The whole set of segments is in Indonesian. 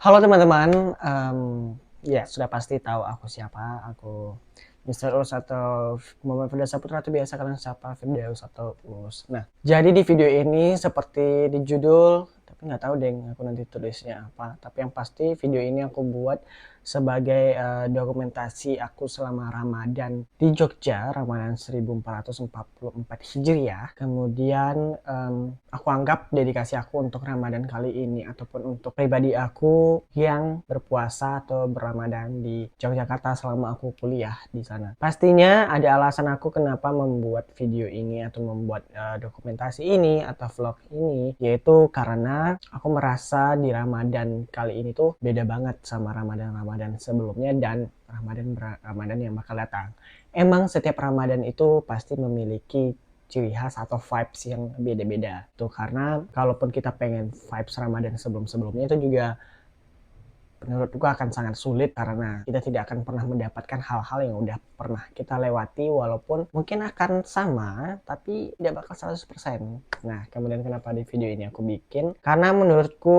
Halo teman-teman, ya sudah pasti tahu aku siapa. Aku Mister Us atau Muhammad Firdaus Saputra atau biasa kalian sapa Firdaus atau Us. Nah, jadi di video ini seperti di judul, tapi nggak tahu deh aku nanti tulisnya apa. Tapi yang pasti video ini aku buat sebagai dokumentasi aku selama Ramadan di Jogja, Ramadan 1444 Hijriah. Kemudian aku anggap dedikasi aku untuk Ramadan kali ini ataupun untuk pribadi aku yang berpuasa atau berRamadan di Yogyakarta selama aku kuliah di sana. Pastinya ada alasan aku kenapa membuat video ini atau membuat dokumentasi ini atau vlog ini, yaitu karena aku merasa di Ramadan kali ini tuh beda banget sama Ramadan sebelumnya dan Ramadan yang bakal datang. Emang setiap Ramadan itu pasti memiliki ciri khas atau vibes yang beda-beda tuh, karena kalaupun kita pengen vibes Ramadan sebelum-sebelumnya itu juga menurutku akan sangat sulit karena kita tidak akan pernah mendapatkan hal-hal yang udah pernah kita lewati, walaupun mungkin akan sama tapi tidak bakal 100%. Nah, kemudian kenapa di video ini aku bikin, karena menurutku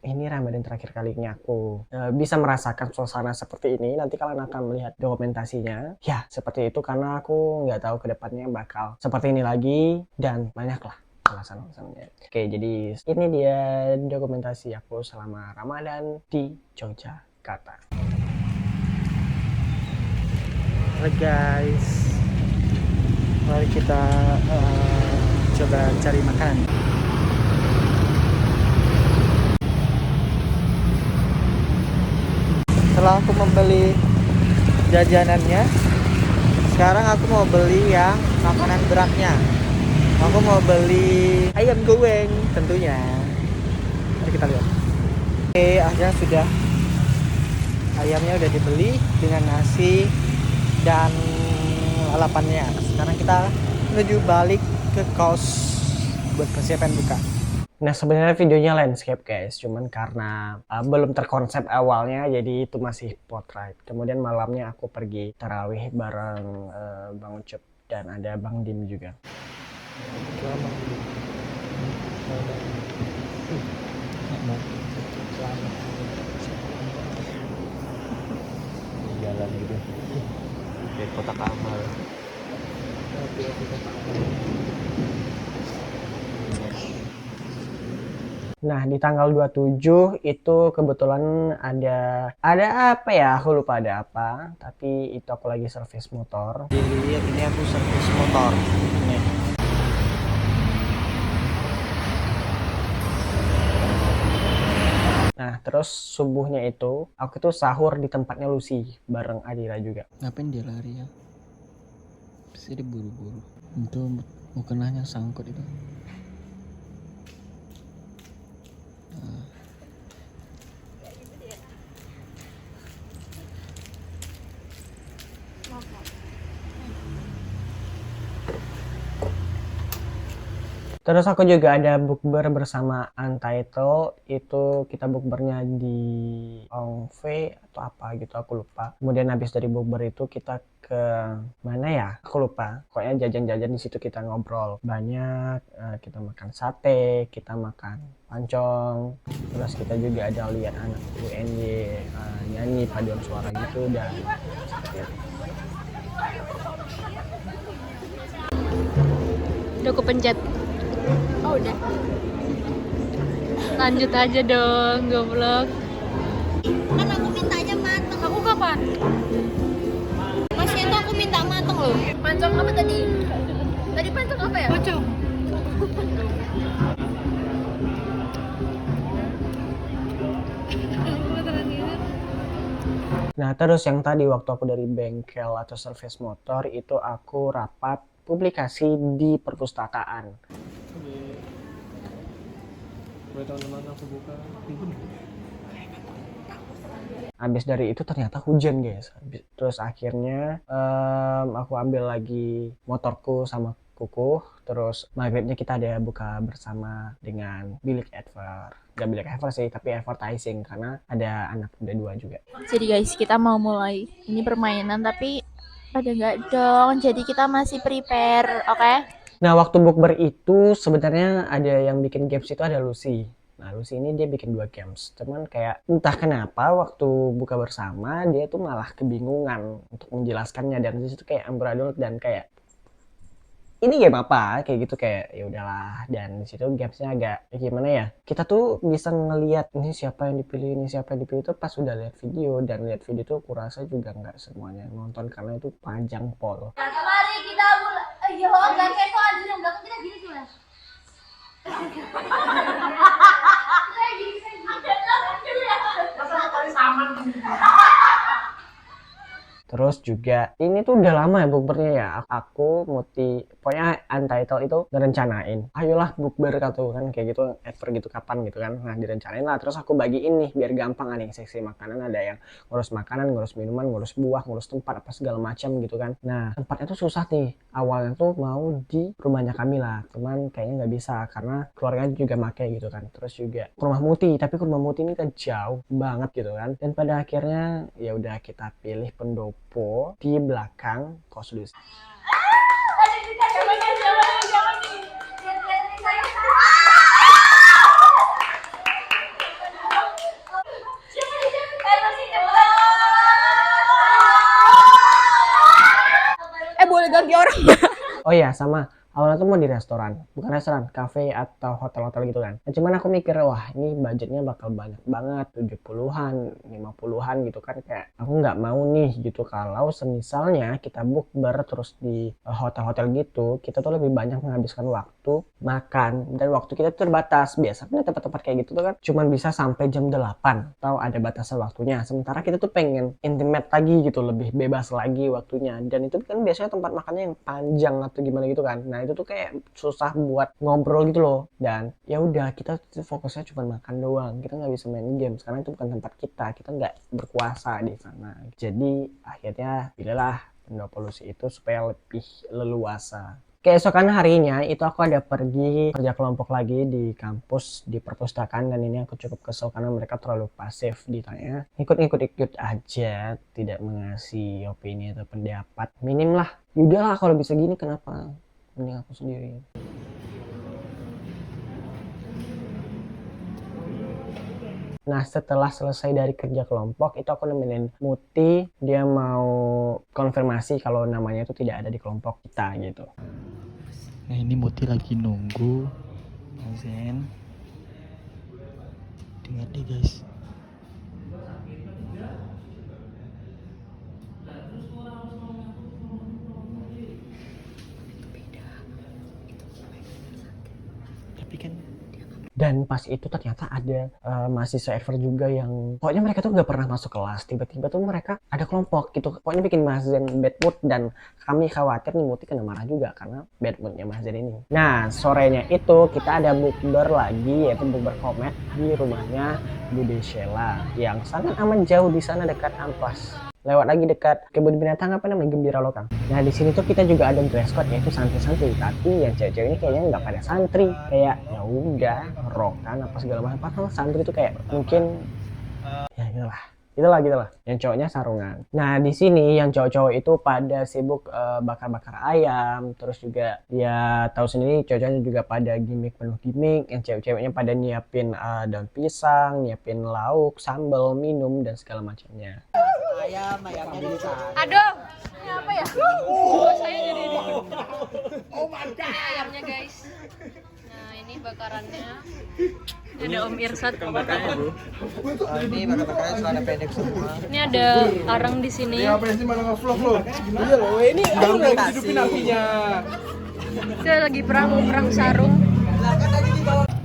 ini Ramadan terakhir kalinya aku bisa merasakan suasana seperti ini. Nanti kalian akan melihat dokumentasinya ya seperti itu, karena aku nggak tahu kedepannya bakal seperti ini lagi dan banyaklah alasan-alasannya. Oke, jadi ini dia dokumentasi aku selama Ramadan di Yogyakarta. Halo guys, mari kita coba cari makanan. Setelah aku membeli jajanannya, sekarang aku mau beli yang makanan beratnya. Aku mau beli ayam goreng tentunya. Mari kita lihat. Oke, akhirnya sudah ayamnya udah dibeli dengan nasi dan lalapannya. Sekarang kita menuju balik ke kos buat persiapan buka. Nah, sebenarnya videonya landscape guys, cuman karena belum terkonsep awalnya jadi itu masih potret. Kemudian malamnya aku pergi tarawih bareng Bang Ucup dan ada Bang Dim juga. Jalan gitu kayak kotak amal. Nah, di tanggal 27 itu kebetulan ada apa ya, aku lupa ada apa, tapi itu aku lagi servis motor. Jadi ini aku servis motor nih. Nah, terus subuhnya itu aku tuh sahur di tempatnya Lucy bareng Adira juga. Ngapain dia lari ya? Pasti dia buru-buru. Itu mau kenanya sangkut itu. Terus aku juga ada bukber bersama Untitled, itu kita bukbernya di Ongve atau apa gitu, aku lupa. Kemudian habis dari bukber itu kita ke mana ya? Aku lupa. Pokoknya jajan-jajan di situ kita ngobrol banyak, kita makan sate, kita makan pancong. Terus kita juga ada lihat anak UNY nyanyi paduan suara gitu dan seperti itu. Udah aku pencet. Oh udah. Lanjut aja dong, goblok. Kan aku mintanya mateng. Aku kapan? Masnya tuh aku minta mateng loh. Pancong apa tadi? Tadi pancong apa ya? Pocong. Nah, terus yang tadi waktu aku dari bengkel atau servis motor itu aku rapat publikasi di perpustakaan. Habis dari itu ternyata hujan guys. Terus akhirnya aku ambil lagi motorku sama kuku. Terus maghribnya kita ada buka bersama dengan bilik advert. Gak bilik advert sih, tapi advertising karena ada anak muda 2 juga. Jadi guys, kita mau mulai ini permainan tapi pada nggak dong. Jadi kita masih prepare, oke? Nah, waktu bukber itu sebenarnya ada yang bikin games itu ada Lucy. Lalu sini dia bikin 2 games. Cuman kayak entah kenapa waktu buka bersama dia tuh malah kebingungan untuk menjelaskannya, dan di situ kayak amburadul dan kayak ini game apa kayak gitu, kayak ya udahlah. Dan di situ gamesnya agak gimana ya, kita tuh bisa ngelihat ini siapa yang dipilih, ini siapa yang dipilih tuh pas udah lihat video. Dan lihat video tuh kurasa juga nggak semuanya nonton karena itu panjang pol. Mari kita mulai. Ayo, enggak kayak itu anjir yang belakang kita gini gimana? Terus juga ini tuh udah lama ya bukbernya ya. Aku Muti, pokoknya Untitled itu ngerencanain, ayolah bukber kata kan kayak gitu, ever gitu kapan gitu kan. Nah direncanain lah, terus aku bagiin nih biar gampang. Ada yang seksi makanan, ada yang ngurus makanan, ngurus minuman, ngurus buah, ngurus tempat apa segala macam gitu kan. Nah tempatnya tuh susah nih, awalnya tuh mau di rumahnya Kamila, cuman kayaknya nggak bisa karena keluarganya juga make gitu kan. Terus juga ke rumah Muti, tapi ke rumah Muti ini kan jauh banget gitu kan. Dan pada akhirnya ya udah kita pilih pendopo di belakang kos dus. Boleh ganti orang. Oh iya, sama awalnya tuh mau di restoran, bukan restoran, cafe atau hotel-hotel gitu kan. Nah, cuman aku mikir, wah ini budgetnya bakal banyak banget, 70-an, 50-an gitu kan. Kayak aku nggak mau nih gitu kalau semisalnya kita bukber terus di hotel-hotel gitu, kita tuh lebih banyak menghabiskan waktu makan, dan waktu kita terbatas. Biasanya tempat-tempat kayak gitu tuh kan cuman bisa sampai jam 8 atau ada batasan waktunya. Sementara kita tuh pengen intimate lagi gitu, lebih bebas lagi waktunya. Dan itu kan biasanya tempat makannya yang panjang atau gimana gitu kan. Nah itu tuh kayak susah buat ngobrol gitu loh. Dan ya udah, kita fokusnya cuma makan doang, kita nggak bisa main game karena itu bukan tempat kita nggak berkuasa di sana. Jadi akhirnya pilihlah pendopo Lucy itu supaya lebih leluasa. Keesokan harinya itu aku ada pergi kerja kelompok lagi di kampus, di perpustakaan. Dan ini aku cukup kesel karena mereka terlalu pasif, ditanya ikut aja, tidak mengasih opini atau pendapat minim lah. Udahlah kalau bisa gini kenapa mending aku sendiri. Nah setelah selesai dari kerja kelompok itu aku nemenin Muti, dia mau konfirmasi kalau namanya itu tidak ada di kelompok kita gitu. Nah ini Muti lagi nunggu Zen. Dengar deh guys. Tapi kan Dan pas itu ternyata ada mahasiswa Ever juga yang pokoknya mereka tuh gak pernah masuk kelas, tiba-tiba tuh mereka ada kelompok gitu, pokoknya bikin Mas Zen bad mood. Dan kami khawatir nih Muti kena marah juga karena bad moodnya Mas Zen ini. Nah sorenya itu kita ada bukber lagi, yaitu bukber komet di rumahnya Bude Sheila yang sangat aman, jauh di sana dekat Amplas. Lewat lagi dekat kebun binatang apa namanya, Gembira Lokang. Nah di sini tuh kita juga ada dress code, yaitu santri-santri. Tapi yang cewek-cewek ini kayaknya nggak pada santri, kayak ya udah rokan apa segala macam. Padahal santri tuh kayak mungkin ya gitulah. Yang cowoknya sarungan. Nah di sini yang cowok-cowok itu pada sibuk bakar-bakar ayam. Terus juga ya tahu sendiri cowok-cowoknya juga pada gimmick, penuh gimmick. Yang cewek-ceweknya pada nyiapin daun pisang, nyiapin lauk, sambal, minum dan segala macamnya. Aduh. Ini apa ya? Saya jadi ini. Oh my god. Ayamnya guys. Nah, ini bakarannya. Ada Om Irsat. Ini bakar-bakarnya celana pendek semua. Ini ada arang di sini. Apa sih malah nge-vlog lo? Iya loh, ini aku lagi hidupin apinya. Kita lagi perang sarung.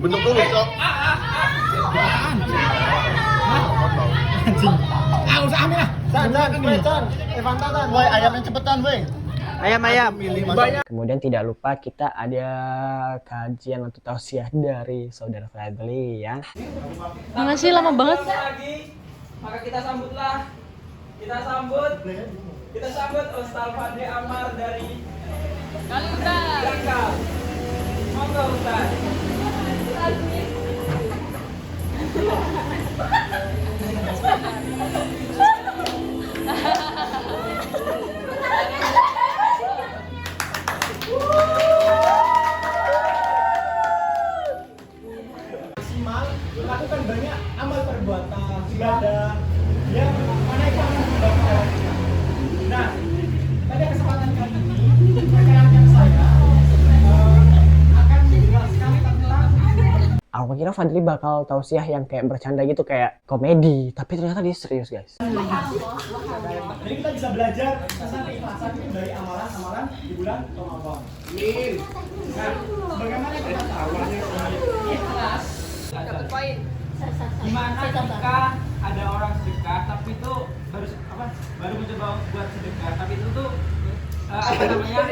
Bentuk dulu, Cok. Ah, usah ambil lah. Can. Evanta, Can. Woi, ayamnya cepetan, woi. Ayam. Banyak. Kemudian tidak lupa kita ada kajian atau tausiah dari Saudara Fadli ya. Mana sih lama banget? Maka kita sambut Ustaz Fadli Amar dari Jakarta. Monggo Ustaz. dia menaikkan kembang. Nah, pada kesempatan kali ini rekan-rekan saya akan menjelaskan tentang. Aku kira Fadli bakal tausiah yang kayak bercanda gitu, kayak komedi, tapi ternyata dia serius guys. Jadi kita bisa belajar tentang keikhlasan itu dari amalan-amalan di bulan Ramadan. Nah, bagaimana kita tahu ikhlas? Dapat poin. Gimana jika ada orang sedekah tapi itu baru mencoba buat sedekah tapi itu tuh apa namanya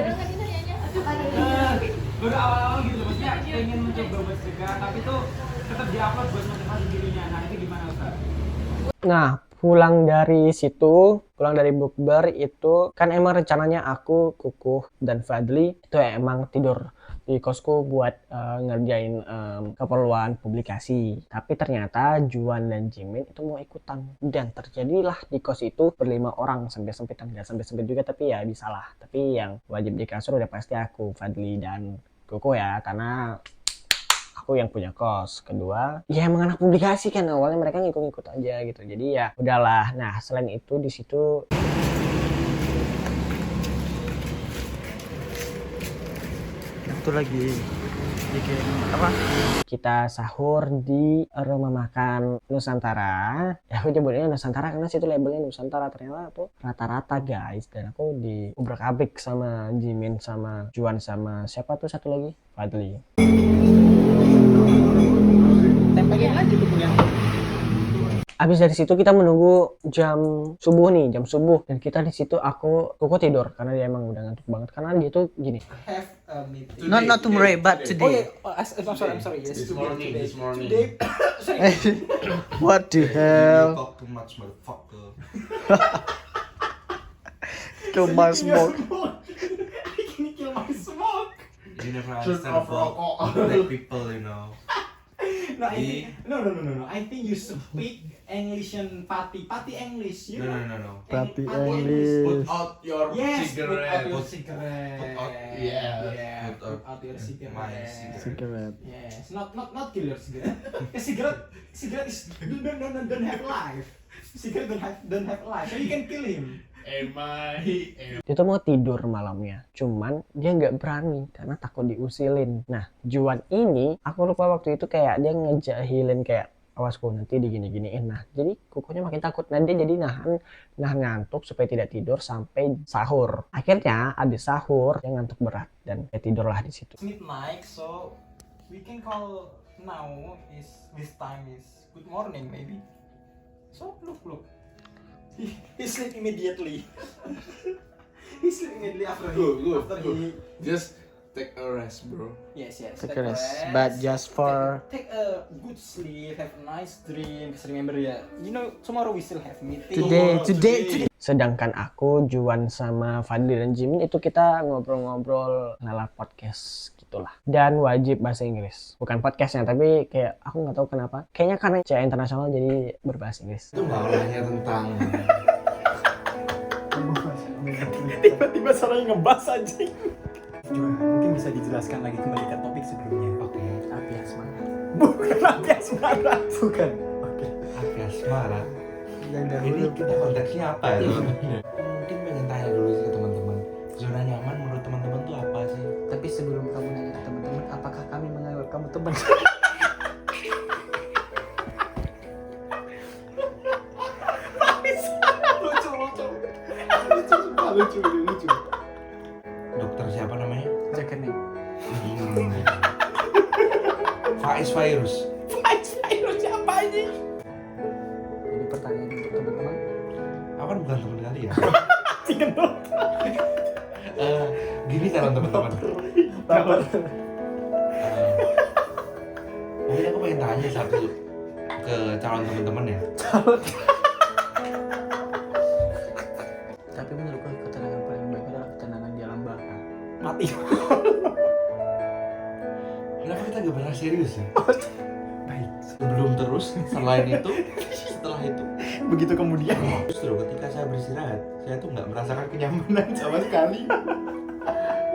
baru awal-awal gitu, maksudnya pengen mencoba buat sedekah tapi tuh tetap diupload buat motivasi dirinya. Nah itu gimana Ustaz? Nah, pulang dari bukber itu kan emang rencananya aku, Kukuh, dan Fadli itu emang tidur di kosku buat ngerjain keperluan publikasi. Tapi ternyata Juan dan Jimin itu mau ikutan, dan terjadilah di kos itu berlima orang, sampai sempitan, nggak sampai sempit juga tapi ya bisalah. Tapi yang wajib di kasur udah pasti aku, Fadli, dan Kukuh ya, karena aku yang punya kos. Kedua, ya emang anak publikasi kan, awalnya mereka ngikut-ngikut aja gitu, jadi ya udahlah. Nah selain itu di situ Itu lagi bikin apa? kita sahur di rumah makan Nusantara. Ya aku nyebutnya Nusantara karena situ labelnya Nusantara, ternyata aku rata-rata guys. Dan aku di ubrak-abrik sama Jimin, sama Juan, sama siapa tuh satu lagi, Fadli. Tempelin lagi tuh punya. Abis dari situ kita menunggu jam subuh, dan kita di situ Kuku tidur karena dia emang udah ngantuk banget, karena dia tuh gini. Have a meeting. Not tomorrow, but today. I'm sorry. Yes, This morning. Today. What the You hell? talk too much, motherfucker. Too much smoke. I can kill my smoke. You never Turn understand off about rokok. black people, you know. No, I think you speak English and party English. You know? No. Party Put English. out your Yes, cigarette. put out your cigarette. Put out, Yeah, put put out your my cigarette. Cigarette. Yes, not kill your cigarette. Cigarette is don't have life. Cigarette don't have life, so you can kill him. Dia tuh mau tidur malamnya, cuman dia nggak berani karena takut diusilin. Nah Juan ini, aku lupa waktu itu kayak dia ngejahilin kayak, awasku nanti digini-giniin. Nah jadi Kukuhnya makin takut, nah dia jadi nahan ngantuk supaya tidak tidur sampai sahur. Akhirnya abis sahur dia ngantuk berat dan dia tidurlah di situ. Midnight, so we can call now is this time is good morning maybe. So look. He sleep immediately. He sleep immediately after he. Just take a rest, bro. Yes. Take a rest, but just for take a good sleep, have a nice dream. Just remember ya, you know tomorrow we still have meeting. today. Sedangkan aku, Juan, sama Fadli dan Jimin itu kita ngobrol-ngobrol ala podcast gitulah. Dan wajib bahasa Inggris. Bukan podcastnya, tapi kayak aku nggak tahu kenapa. Kayaknya karena CA internasional jadi berbahasa Inggris. Itu nggak nanya tentang Tiba-tiba suaranya ngebas aja. Mungkin bisa dijelaskan lagi kembali ke topik sebelumnya. Oke. Api asmara. Bukan api asmara. Bukan. Oke. Api asmara. Yang Ini kita konteksnya apa ya? Mungkin pengen tanya dulu sih ke teman-teman. Zona nyaman menurut teman-teman tuh apa sih? Tapi sebelum kamu nanya ke teman-teman, apakah kami menganggap kamu teman? Lucu. Dokter siapa namanya? Rekening. Faiz Virus. Virus siapa ini? Jadi pertanyaan untuk teman-teman. Apa bukan teman kali ya? Tinggal dong. Gini kan teman-teman. Mungkin aku pengen tanya satu ke calon teman-teman ya. Tapi menurutku ketenangan paling baik adalah ketenangan di alam baka. Mati. Kenapa kita gak pernah serius ya? Baik. Sebelum terus, selain itu, setelah itu. Begitu kemudian. Justru ketika saya beristirahat, saya tuh nggak merasakan kenyamanan sama sekali.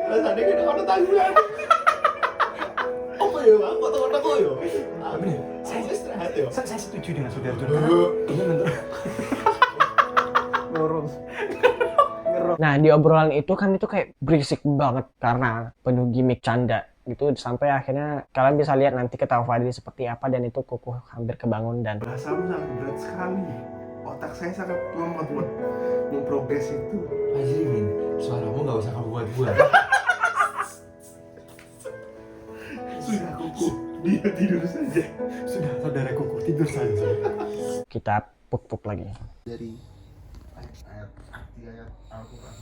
Rasanya kayak ada tanggungan. Apa ya? Apa tuh ada kok ya? Saya istirahat. Saya setuju dengan saudara Jun karena ini menurut Nah, di obrolan itu kami tuh kayak berisik banget karena penuh gimmick canda gitu, sampai akhirnya kalian bisa lihat nanti ketawa Fadli seperti apa, dan itu Kukuh hampir kebangun dan Bahasamu sangat berat sekali. Otak saya sangat lemot buat memprogres itu. Azrin, suaramu nggak usah kamu buat-buat. Sudah Kukuh, dia tidur saja. sudah saudara Kukuh tidur saja. kita puk-puk lagi. Dari ayat Al-Quran.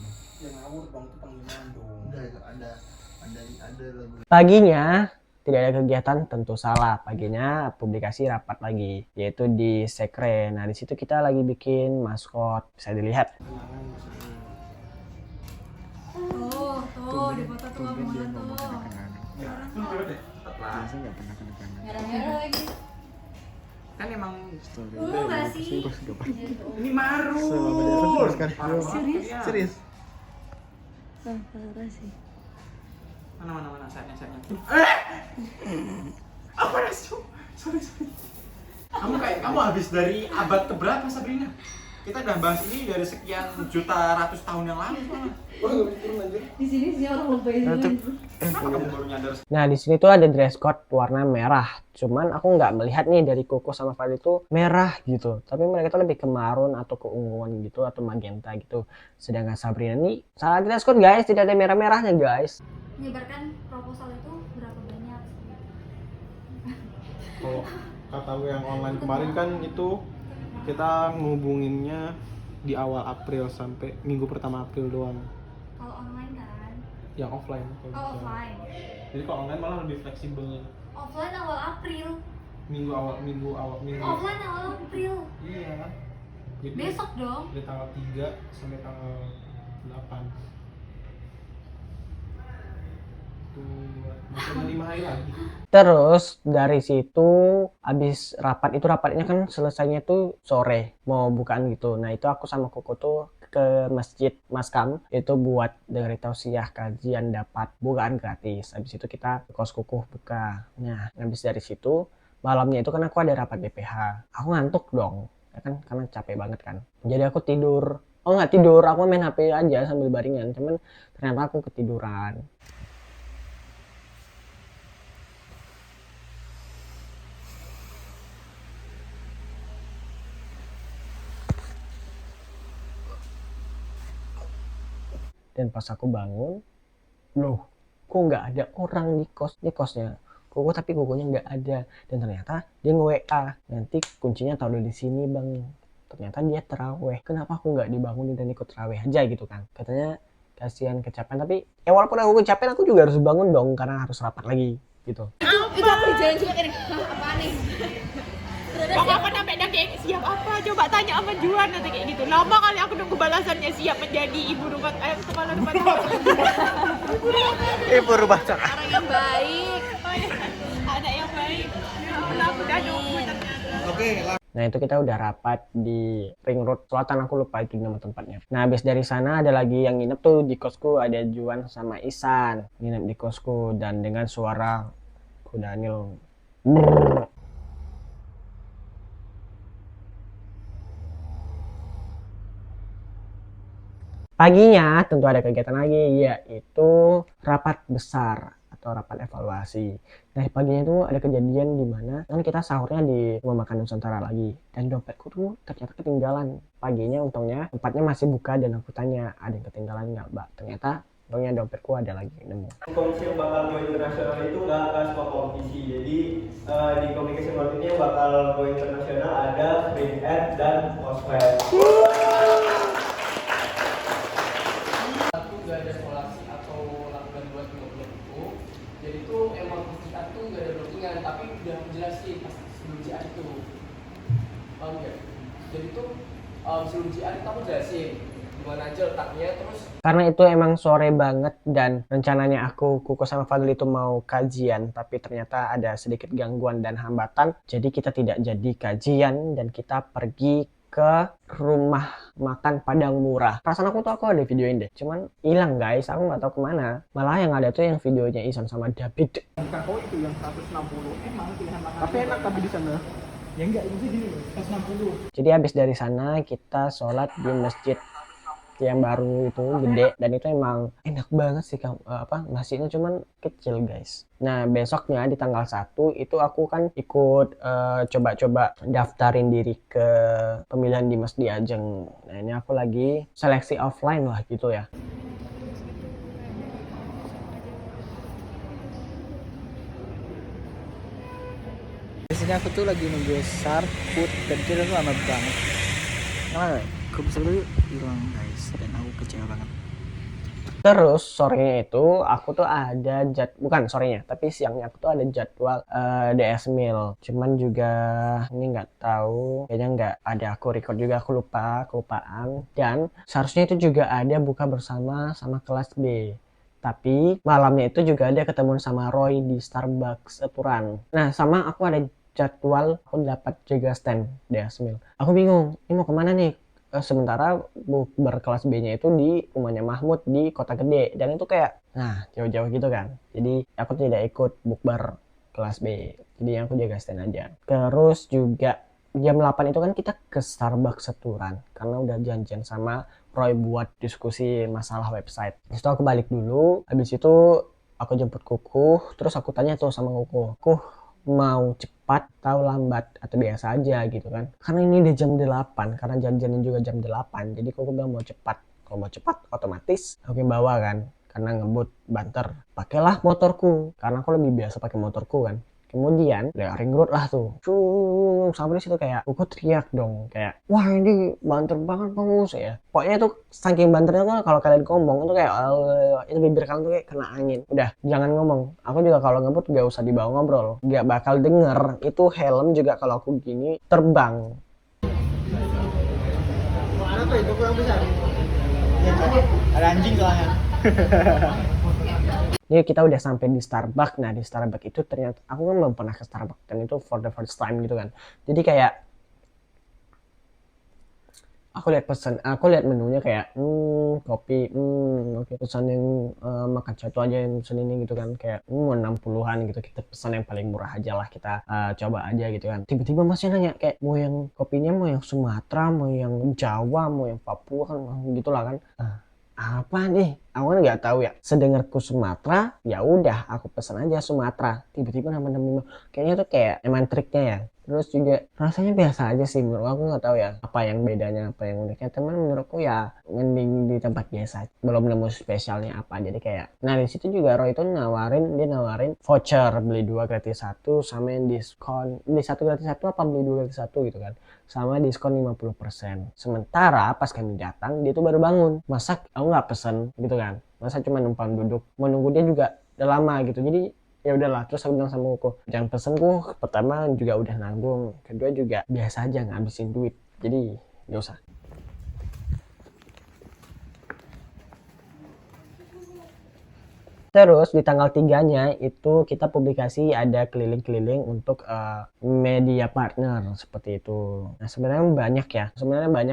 Yang ngawur dong, itu panggilan dong. Ada lagu. Paginya tidak ada kegiatan, tentu salah. Paginya publikasi rapat lagi, yaitu di sekre. Nah, di situ kita lagi bikin maskot, bisa dilihat. Tuh di foto tuh kamu tuh. Merah-merah lagi. Kan emang Enggak sih. ini marun. Serius? Parah sih. Mana saatnya. Apa sih? Sorry. Kamu habis dari abad keberapa, Sabrina? Kita udah bahas ini dari sekian juta ratus tahun yang lalu. Di sini sih orang lebay sih. Kamu baru nyadar. Nah, di sini tuh ada dress code warna merah. Cuman aku nggak melihat nih dari Kukuh sama Fadli itu merah gitu. Tapi mereka tuh lebih ke marun atau keunguan gitu atau magenta gitu. Sedangkan Sabrina nih salah dress code guys, tidak ada merah-merahnya guys. Menyebarkan proposal itu berapa banyak? Kalau kata yang online kemarin kan itu kita ngehubunginnya di awal April sampai minggu pertama April doang. Kalau online kan? Yang offline. Kalau Oh, bisa. offline. Jadi kalau online malah lebih fleksibel. Offline awal April. Minggu awal. Offline awal April. Iya. Jadi Besok dong. dari tanggal 3 sampai tanggal 8. Masih 5 hari lagi. Terus dari situ habis rapat itu, rapatnya kan selesainya tuh sore mau bukaan gitu. Nah, itu aku sama Kukuh tuh ke masjid Maskam itu buat dengerin tausiah kajian, dapat bukaan gratis. Habis itu kita ke kos Kukuh buka. Nah, habis dari situ malamnya itu kan aku ada rapat BPH. Aku ngantuk dong, ya kan, karena capek banget kan. Jadi aku tidur. Oh, nggak tidur, aku main HP aja sambil baringan. Cuman ternyata aku ketiduran. Dan pas aku bangun, loh, kok nggak ada orang di kosnya Kukuh, tapi Kukuhnya nggak ada. Dan ternyata dia nge-WA, nanti kuncinya taruh di sini bang. Ternyata dia terawih. Kenapa aku nggak dibangunin dan ikut terawih aja gitu kan? Katanya kasihan kecapean, tapi walaupun aku kecapean, aku juga harus bangun dong karena harus rapat lagi gitu. Itu aku di jalan juga kayak apa nih? Bang apa sampai dah kayak siap apa? Coba tanya sama Juan nanti kayak gitu. Lama kali aku nunggu balasannya siap menjadi ibu rumah kepala rumah tangga. Ibu rumah tangga. Orang yang baik. Oh, ya. Ada yang baik. Ya Allah, aku udah nunggu ternyata. Nah, itu kita udah rapat di Ring Road Selatan, aku lupa itu nama tempatnya. Nah, habis dari sana ada lagi yang nginep tuh di kosku, ada Juan sama Isan nginep di kosku, dan dengan suara Daniel. Paginya tentu ada kegiatan lagi, yaitu rapat besar atau rapat evaluasi. Nah, paginya itu ada kejadian di mana kan kita sahurnya di rumah makan Nusantara lagi, dan dompetku tuh ternyata ketinggalan. Paginya untungnya tempatnya masih buka, dan aku tanya, ada yang ketinggalan nggak mbak? Ternyata untungnya dompetku ada lagi nemu. Kompetisi yang bakal go internasional itu nggak semua kompetisi. Jadi di Communication World ini yang bakal go internasional ada Print Ed dan Oswald. Gak ada kolasi atau lakukan buat blog itu. Jadi itu emang kita tuh gak ada blockingan, tapi udah jelasin pas sebelum JR itu. Paham gak? Jadi tuh sebelum JR itu aku jelasin gimana aja letaknya, terus Karena itu emang sore banget, dan rencananya aku, Kukuh sama Fadli itu mau kajian, tapi ternyata ada sedikit gangguan dan hambatan. Jadi kita tidak jadi kajian, dan kita pergi ke rumah makan Padang Murah. Perasaan aku tuh aku ada videoin deh, cuman hilang guys, aku nggak tahu kemana. Malah yang ada tuh yang videonya Isan sama David. Bukan kau itu yang 160 emang pilihan makanan. Tapi enak tapi di sana. Ya enggak, itu gini loh, 160. Jadi habis dari sana kita sholat di masjid yang baru itu gede, dan itu emang enak banget sih masjidnya, cuman kecil guys. Nah besoknya di tanggal 1 itu aku kan ikut coba-coba daftarin diri ke pemilihan di Masdi Ajeng. Nah ini aku lagi seleksi offline lah gitu ya. Biasanya aku tuh lagi nunggu Sarput dan itu lama banget. Aku bisa dulu hilang guys, dan aku kecewa banget. Terus sorenya itu aku tuh ada bukan sorenya, tapi siangnya aku tuh ada jadwal DS Meal. Cuman juga ini nggak tahu, kayaknya nggak ada aku record juga, aku kelupaan. Dan seharusnya itu juga ada buka bersama sama kelas B. Tapi malamnya itu juga ada ketemu sama Roy di Starbucks Turan. Nah sama aku ada jadwal, aku dapat jaga stand DS Meal. Aku bingung, ini mau kemana nih? Sementara berkelas B-nya itu di rumahnya Mahmud di Kota Gede, dan itu kayak jauh-jauh gitu kan. Jadi aku tidak ikut bukber kelas B, jadi aku jaga stand aja. Terus juga jam 8 itu kan kita ke Starbucks Seturan karena udah janjian sama Roy buat diskusi masalah website. Habis itu aku balik dulu, habis itu aku jemput Kukuh, terus aku tanya tuh sama Kukuh, mau cepat atau lambat atau biasa aja gitu kan, karena ini udah jam 8, karena janjiannya juga jam 8, jadi aku bilang mau cepat. Kalau mau cepat otomatis aku bawa kan, karena ngebut banter, pakailah motorku karena aku lebih biasa pakai motorku kan. Kemudian ya ring road lah tuh, sampai di situ kayak aku teriak dong, kayak wah ini banter banget Mus ya. Pokoknya tuh saking banternya tuh kalau kalian ngomong tuh kayak itu bibir kalian tuh kayak kena angin. Udah jangan ngomong. Aku juga kalau ngebut gak usah dibawa ngobrol, gak bakal denger. Itu helm juga kalau aku gini terbang. Mana tuh itu yang besar? Ya, ada anjing soalnya. Ini kita udah sampai di Starbucks. Nah di Starbucks itu ternyata aku kan belum pernah ke Starbucks, dan itu for the first time gitu kan. Jadi kayak aku lihat menunya kayak kopi, oke. Pesan yang makan satu aja yang pesan ini gitu kan, kayak 60-an gitu. Kita pesan yang paling murah aja lah, kita coba aja gitu kan. Tiba-tiba masnya nanya kayak mau yang kopinya mau yang Sumatera, mau yang Jawa, mau yang Papua kan, gitu lah kan. Apa nih? Aku kan nggak tahu ya. Sedengarku Sumatera, ya udah aku pesan aja Sumatera. Tiba-tiba nama kayaknya tuh kayak emang triknya ya. Terus juga rasanya biasa aja sih menurut aku, nggak tahu ya apa yang bedanya, apa yang uniknya. Teman menurutku ya mending di tempat biasa, belum nemu spesialnya apa. Jadi kayak nah di situ juga Roy itu dia nawarin voucher beli 2 gratis 1 sama yang diskon beli 1 gratis 1 apa beli 2 gratis 1 gitu kan, sama diskon 50%. Sementara pas kami datang dia tuh baru bangun. Masa aku nggak pesen gitu kan, masa cuma numpang duduk menunggu dia juga udah lama gitu. Jadi ya udahlah, terus aku bilang sama Kuku, jangan pesen Kuh, pertama juga udah nanggung, kedua juga biasa aja ngabisin duit, jadi gak usah. Terus di tanggal 3-nya itu kita publikasi ada keliling-keliling untuk media partner seperti itu. Nah sebenarnya banyak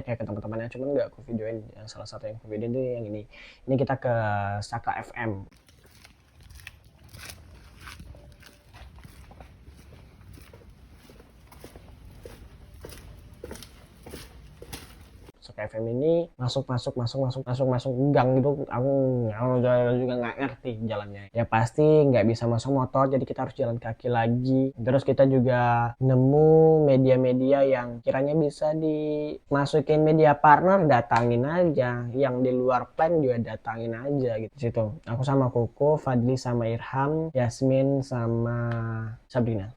ya ke teman-temannya, cuman nggak aku videoin. Salah satu yang aku videoin itu yang ini kita ke Saka FM. FM ini masuk gang gitu. Aku juga nggak ngerti jalannya. Ya pasti nggak bisa masuk motor, jadi kita harus jalan kaki lagi. Terus kita juga nemu media-media yang kiranya bisa dimasukin media partner, datangin aja. Yang di luar plan juga datangin aja gitu. Situ aku sama Koko, Fadli sama Irham, Yasmin sama Sabrina.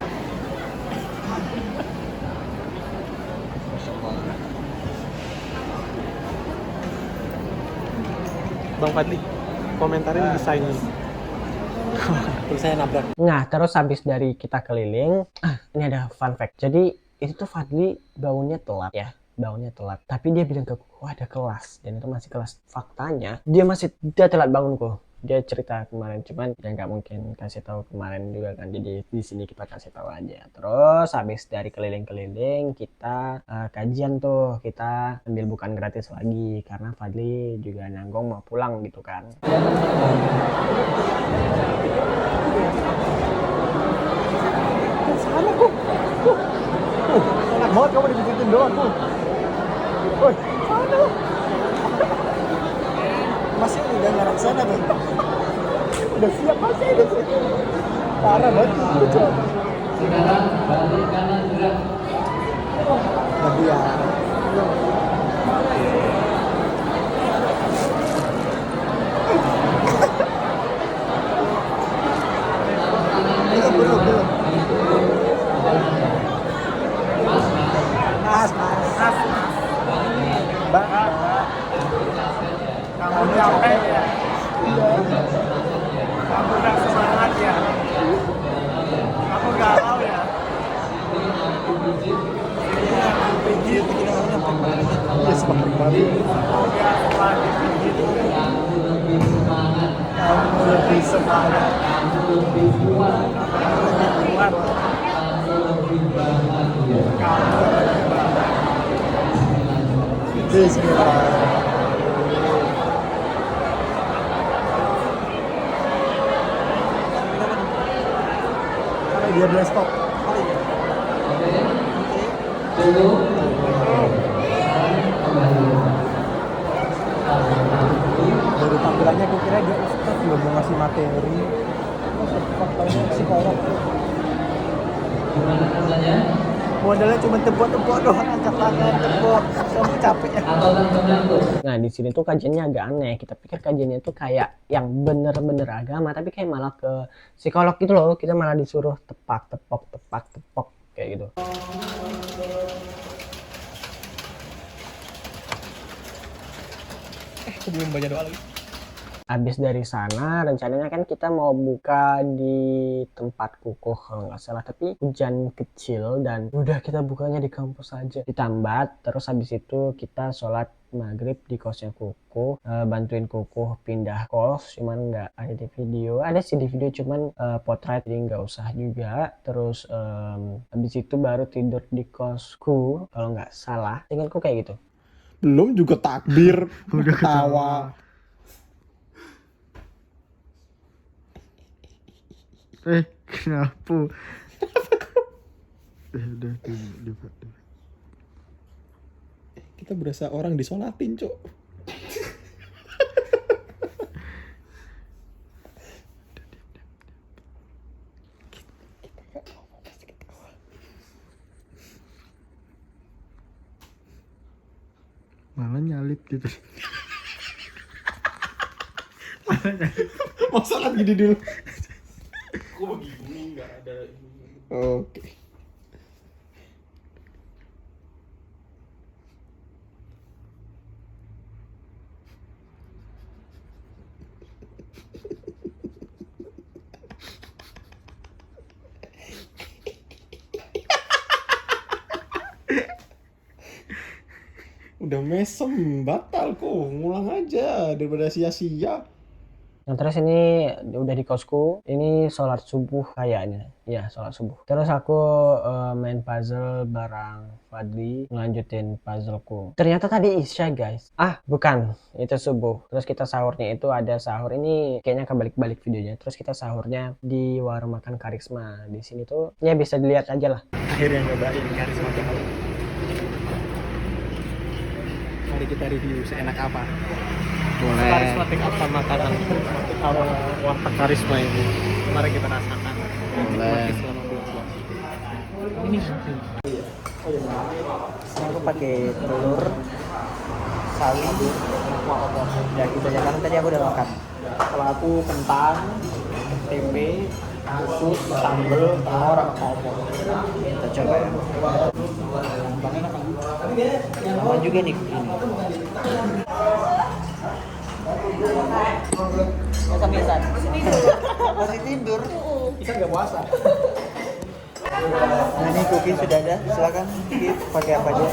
Bang Fadli, komentarin desainnya. Terus saya nabrak. Nah, terus habis dari kita keliling, ini ada fun fact. Jadi, itu tuh Fadli bangunnya telat ya. Tapi dia bilang ke aku, ada kelas. Dan itu masih kelas. Faktanya, dia telat bangun kok. Dia cerita kemarin, cuman ya nggak mungkin kasih tahu kemarin juga kan. Jadi di sini kita kasih tahu aja. Terus habis dari keliling-keliling kita kajian tuh, kita ambil bukan gratis lagi karena Fadli juga nanggung mau pulang gitu kan. Enak banget kamu dipijitin doang tuh. Woi, mana? Masih udah ngarep sana tuh. Udah siap masih udah siap. Parah banget. Sekarang balik kanan gerak. Tapi ya. Belum. Mas. Mbak. Kamu capek ya? Kamu udah semangat ya? Kamu galau ya? Pijit kita ya semangat banget. Setelah dipijit kamu lebih semangat. Kamu lebih kuat. Bismillah. Dia bilang stop. Dari tampilannya gue kira dia ustaz belum mau ngasih materi. Faktanya psikolog. Gimana rasanya? Modalnya cuma tepuk-tepuk doang, angkat tangan, tepuk. Kamu capek ya? Nah di sini tuh kajiannya agak aneh. Kita pikir kajiannya tuh kayak yang bener-bener agama, tapi kayak malah ke psikolog gitu loh. Kita malah disuruh tepak kayak gitu. Aku belum baca doa lagi. Habis dari sana rencananya kan kita mau buka di tempat kukuh kalau nggak salah, tapi hujan kecil dan udah kita bukanya di kampus aja di Tambat. Terus habis itu kita sholat maghrib di kosnya kukuh, bantuin kukuh pindah kos, cuman nggak ada di video. Ada sih di video cuman potret, jadi nggak usah juga. Terus habis itu baru tidur di kosku kalau nggak salah, ingatku kayak gitu. Belum juga takbir, udah ketawa. Kenapa? Udah. Kita berasa orang disolatin, Cok. Malah nyalip gitu. Mau salat gini dulu. Kok begini nggak ada. Oke. Udah mesem, batal kok. Ngulang aja daripada sia-sia. Nah terus ini udah di kosku, ini sholat subuh kayaknya, ya sholat subuh. Terus aku main puzzle bareng Fadli, ngelanjutin puzzleku. Ternyata tadi Isya guys, bukan, itu subuh. Terus kita sahurnya itu ada sahur, ini kayaknya kebalik-balik videonya. Terus kita sahurnya di warung makan Karisma. Di sini tuh ya bisa dilihat aja lah. Akhirnya nyobain Karisma kali. Mari kita review seenak apa. Boleh. Karismatik apa makanan warteg Karisma ini. Mari kita rasakan. Boleh. Ini aku pakai telur, sawi, ya gitu aja kan tadi aku udah makan. Kalau aku kentang, tempe, usus, sambal, telur, sama opor. Kita coba ya. Sama juga nih ini. Biasa. Masih tidur. Bisa nggak puasa? Nah ini cookie sudah ada, silakan pakai apa aja.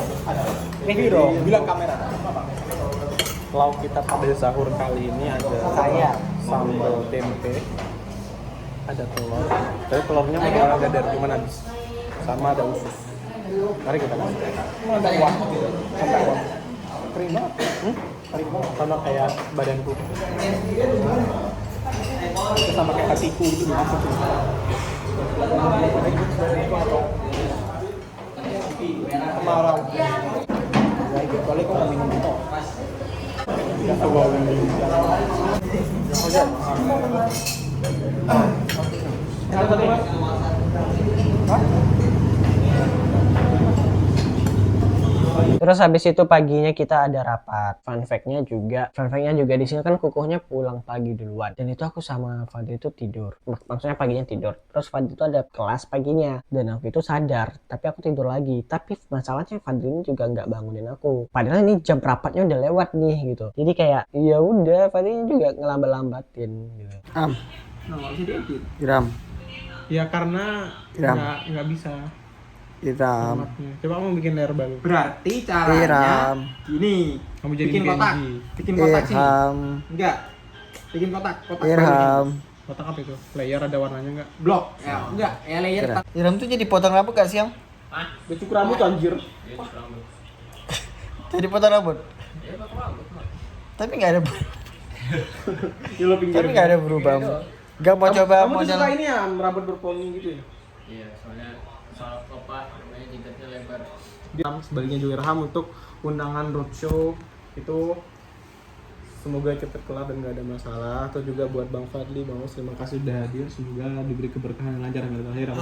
Ini dong, bilang kamera. Lauk kita pada sahur kali ini ada sambal tempe, ada telur. Tapi telurnya mau dadar cuman habis. Sama ada usus. Mari kita masuk. Ada uang. Sampai uang. Kering banget. Kering banget. Sama kayak badanku. Itu sama kayak hatiku itu dimasuk. kemarau. Kecuali kau mau minum itu. Terus habis itu paginya kita ada rapat. Fun fact-nya juga di sini kan kukuhnya pulang pagi duluan. Dan itu aku sama Fadli itu tidur. Maksudnya paginya tidur. Terus Fadli itu ada kelas paginya. Dan aku itu sadar, tapi aku tidur lagi. Tapi masalahnya Fadli ini juga nggak bangunin aku. Padahal ini jam rapatnya udah lewat nih gitu. Jadi kayak ya udah Fadli ini juga ngelambat-lambatin gitu. Gram. Ya karena nggak bisa. Iram. Coba kamu bikin layer baru. Berarti caranya gini. Kamu jadi Bikin kotak. Bikin kotak sini. Enggak. Bikin kotak. Kotak baru. Kotak apa itu? Layer ada warnanya nggak? Blok. Ya, enggak. Ya layer. Iram tuh jadi potong rambut gak sih, Am? Hah? Cukur rambut anjir. Jadi potong rambut. Tapi nggak ada. Tapi nggak ada berubah. Gak mau coba kamu model. Kamu suka ini ya, rambut berponi gitu ya? Iya, soalnya soal opa namanya jidatnya lebar. Sebaliknya juga Irham untuk undangan roadshow itu semoga cepat kelar dan gak ada masalah. Atau juga buat Bang Fadli, Bang Os, terima kasih sudah hadir. Semoga diberi keberkahan dan lancar dan terakhir.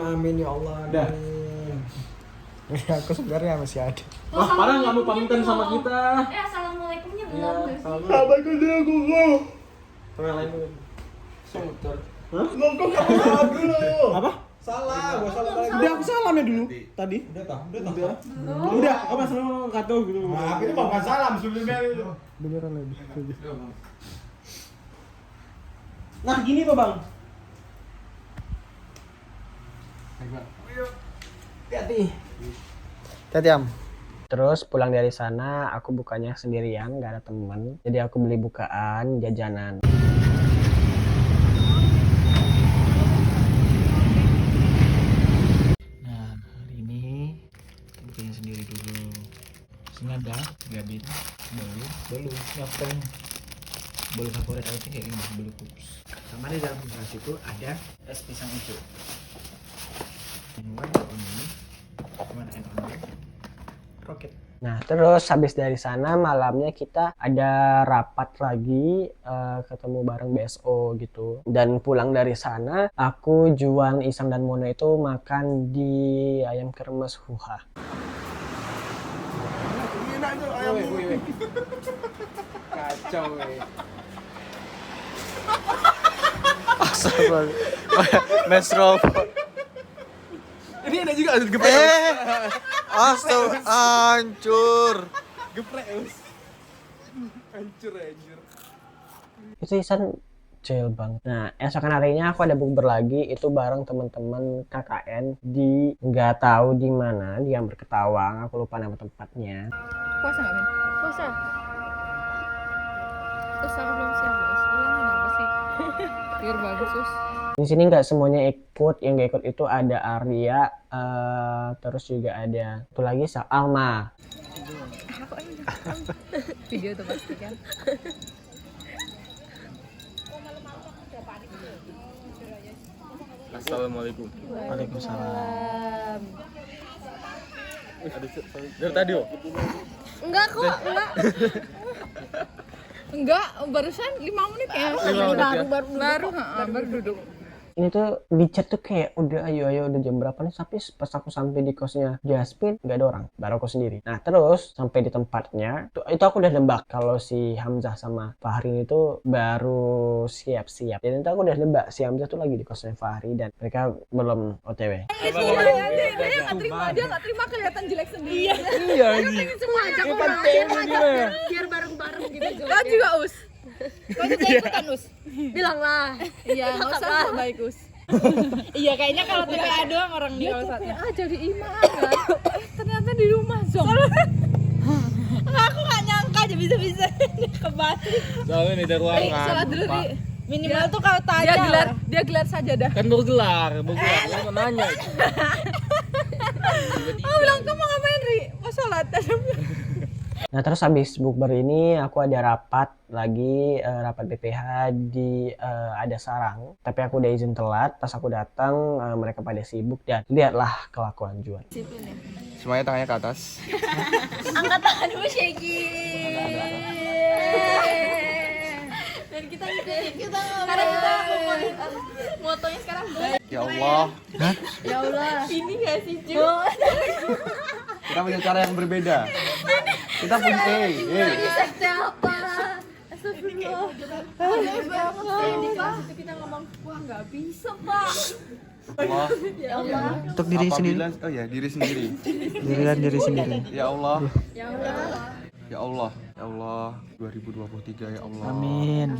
Amin ya Allah. Dah. Aku sebenarnya masih ada. Wah, parah nggak mau pamitan sama kita. Assalamualaikumnya belum. Yang lain dulu. Motor. Hah? Ngomong kamu salah dulu. Apa? Salah, gua salah lagi. Udah aku salam ya dulu tadi. Udah. Udah, apa masalah kata gitu. Nah, itu bukan salam sebelumnya itu. Beneran lagi. Nah, gini tuh, Bang. Hati Am. Terus pulang dari sana aku bukanya sendirian, gak ada temen. Jadi aku beli bukaan, jajanan. Nah, hari ini kita bukanya sendiri dulu. Sini ada gabin, belum, ngapain? Bolu favorit aku kayak gini, bolu kups. Sama di dalam kulkas itu ada es pisang hijau. Roket. Nah terus habis dari sana malamnya kita ada rapat lagi, ketemu bareng BSO gitu. Dan pulang dari sana aku, Juan, Isam dan Mona itu makan di ayam kremes Huha. Kacau, Astaga. Mes robot. Ini ada juga ada geprek. Astaga, hancur. Geprek, hancur. Itu Isan jail banget. Nah esokan harinya aku ada bukber lagi itu bareng teman-teman KKN di nggak tahu di mana, di Amber Ketawang, aku lupa nama tempatnya. Puasa nggak, Min? Puasa. Terus aku belum siap, Bos. Ulangin apa sih? Biar bagus, Sus. Di sini nggak semuanya ikut, yang nggak ikut itu ada Arya, terus juga ada satu lagi Alma. Video tuh pasti kan. Assalamualaikum. Waalaikumsalam. Dari tadi oh. Enggak kok, enggak. Enggak, barusan 5 menit ya. Baru duduk. Ini tuh di chat tuh kayak udah ayo udah jam berapa nih, tapi pas aku sampai di kosnya Jasmine nggak ada orang, baru aku sendiri. Nah terus sampai di tempatnya itu aku udah nebak kalau si Hamzah sama Fahri itu baru siap-siap. Dan itu aku udah nebak si Hamzah tuh lagi di kosnya Fahri dan mereka belum OTW. Dia nggak terima kelihatan jelek sendiri. Iya ini. Semua ajak orang biar bareng-bareng gitu. Kau juga Us. Kau juga ikutan Us. Bilanglah. Iya nggak usah baik Us. Iya kayaknya kalau TPA doang orang di kalau saatnya. Jadi imam kan. Ternyata di rumah Zong. Aku nggak nyangka aja bisa-bisa kebalik. Soalnya ini dari ruangan. Salah dulu Ri. Minimal tuh kalau tanya dia gelar saja dah. Kan baru gelar, mau nanya. Aku bilang kamu ngapain Ri? Mau sholat. Nah terus habis bukber ini aku ada rapat lagi, rapat BPH di ada sarang. Tapi aku udah izin telat, pas aku datang mereka pada sibuk dan lihatlah kelakuan Juan. Semuanya tangannya ke atas. Angkat tangan dulu Shaggy. Dan kita ikutin. Sekarang kita motonya sekarang. Ya Allah. Ya Allah. Ini gak sih Ju? Kita punya cara yang berbeda. Kita punya Sekte apa? Astagfirullah. Di kita ngomong, wah nggak bisa Pak. Allah. Ya Allah. Untuk diri sendiri. Oh ya, diri sendiri. Diri sendiri. Ya Allah. Ya Allah. Ya Allah. Ya Allah. 2023 ya Allah. Amin.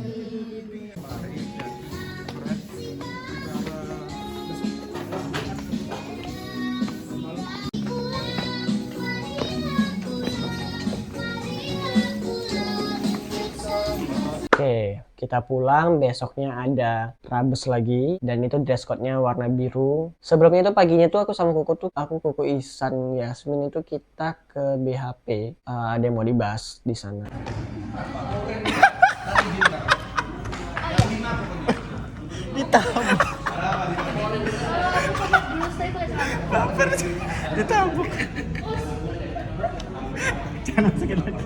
Oke, kita pulang. Besoknya ada Rabes lagi, dan itu dress code-nya warna biru. Sebelumnya itu paginya tuh aku sama Kuku Ihsan, Yasmin itu kita ke BHP. Ada yang mau dibahas di sana. Ditabuk. Jangan masukin lagi.